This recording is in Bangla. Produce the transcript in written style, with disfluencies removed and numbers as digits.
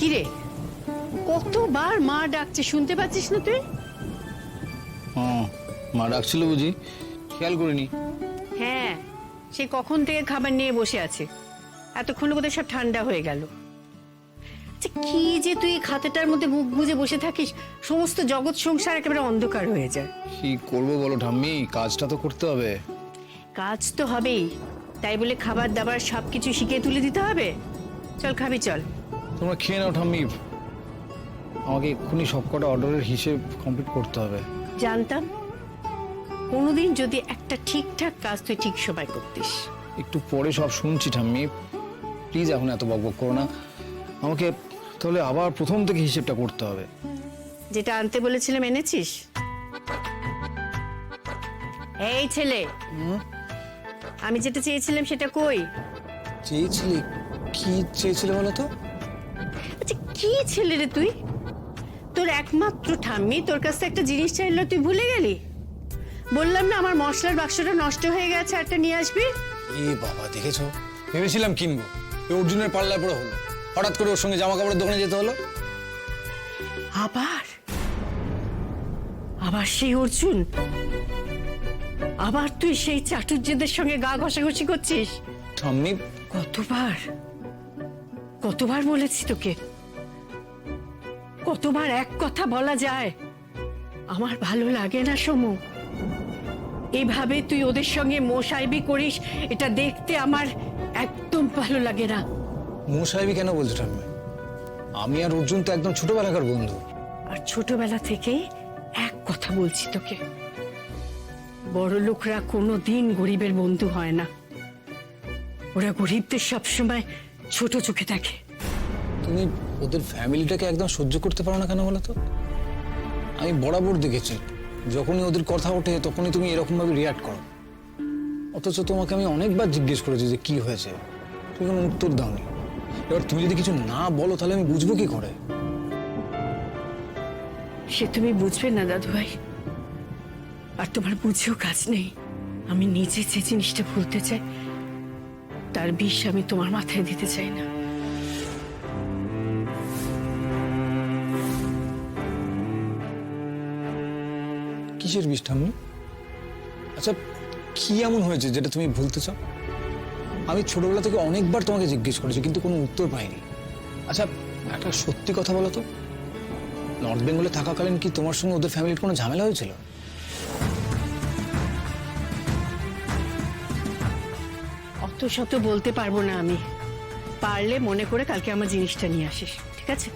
কিরে, কতবার মা ডাকছে, শুনতে পাচ্ছিস না তুই? মা ডাকছিল বুঝি, খেয়াল করিনি। হ্যাঁ, সে কখন থেকে খাবার নিয়ে বসে আছে, এতক্ষণে বোধহয় সব ঠান্ডা হয়ে গেল। আচ্ছা, কি যে তুই খাতাটার মধ্যে মুখ গুজে বসে থাকিস, সমস্ত জগৎ সংসার একেবারে অন্ধকার হয়ে যায়। কি করবো বলো ঠাম্মি, কাজটা তো করতে হবে। কাজ তো হবেই, তাই বলে খাবার দাবার সবকিছু শিখে তুলে দিতে হবে? চল খাবি, চল। তোমরা খেয়ে নাও ঠাম্মি, আমাকে এক্ষুনি সবকটা অর্ডারের হিসেব কমপ্লিট করতে হবে। জানতাম কোনোদিন যদি একটা ঠিকঠাক কাজ তুই ঠিক সময় করতিস। একটু পরে সব শুনছি ঠাম্মি, প্লিজ এখন এত বকবক করো না। আমাকে তাহলে আবার প্রথম থেকে হিসেবটা করতে হবে। যেটা আনতে বলেছিলাম এনেছিস? এই ছেলে, আমি যেটা চেয়েছিলাম সেটা কই? চেয়েছিলি? কি চেয়েছিলে বলো তো? আচ্ছা, কি ছেলে রে তুই? তোর একমাত্র ঠাম্মি তোর কাছ থেকে একটা জিনিস চাইলো, তুই ভুলে গেলি? বললাম না আমার মশলার বাক্সটা নষ্ট হয়ে গেছে, একটা নিয়ে আসবি। এ বাবা, দেখেছো, ভেবেছিলাম কিনবো, এই অর্জুনের পাল্লায় পড়ে হলো। হঠাৎ করে ওর সঙ্গে জামা কাপড়ের দোকানে যেতে হলো। আবার আবার সেই অর্জুন, আবার তুই সেই চাটুর্যদের সঙ্গে গা ঘষাঘষি করছিস? ঠাম্মি, কতবার কতবার বলেছি তোকে, কতবার এক কথা বলা যায়? আমার ভালো লাগে না সমু, এভাবে তুই ওদের সঙ্গে মোসাইবি করিস, এটা দেখতে আমার একদম ভালো লাগে না। মোসাহেবি কেন বলছো ঠাম্মি? আমি আর অর্জুন তো একদম ছোটবেলাকার বন্ধু। আর ছোটবেলা থেকে এক কথা বলছি তোকে, বড় লোকরা কোনোদিন গরিবের বন্ধু হয় না, ওরা গরিবদের সবসময় ছোট চোখে দেখে। তুমি ওদের ফ্যামিলিটাকে একদম সহ্য করতে পারো না কেন বলো তো? আমি বরাবর দেখেছি, যখনই ওদের কথা ওঠে তখনই তুমি এরকম ভাবে রিয়াক্ট করো। অথচ তোমাকে আমি অনেকবার জিজ্ঞেস করেছি যে কি হয়েছে, তুমি কোনো উত্তর দাওনি। এবার তুমি যদি কিছু না বলো তাহলে আমি বুঝবো কি করে? সে তুমি বুঝবে না দাদু ভাই, আর তোমার বুঝেও কাজ নেই। আমি নিজে যে জিনিসটা ভুলতে চাই তার বিষ আমি তোমার মাথায় দিতে চাই না। কিসের বিষ ঠাম্মি? আচ্ছা, কি এমন হয়েছে যেটা তুমি ভুলতে চাও? আমি ছোটবেলা থেকে অনেকবার তোমাকে জিজ্ঞেস করেছি কিন্তু কোনো উত্তর পাইনি। আচ্ছা, একটা সত্যি কথা বলো তো, নর্থ বেঙ্গলে থাকাকালীন কি তোমার সঙ্গে ওদের ফ্যামিলির কোনো ঝামেলা হয়েছিল? অত শত বলতে পারবো না আমি, পারলে মনে করে কালকে আমার জিনিসটা নিয়ে আসিস, ঠিক আছে?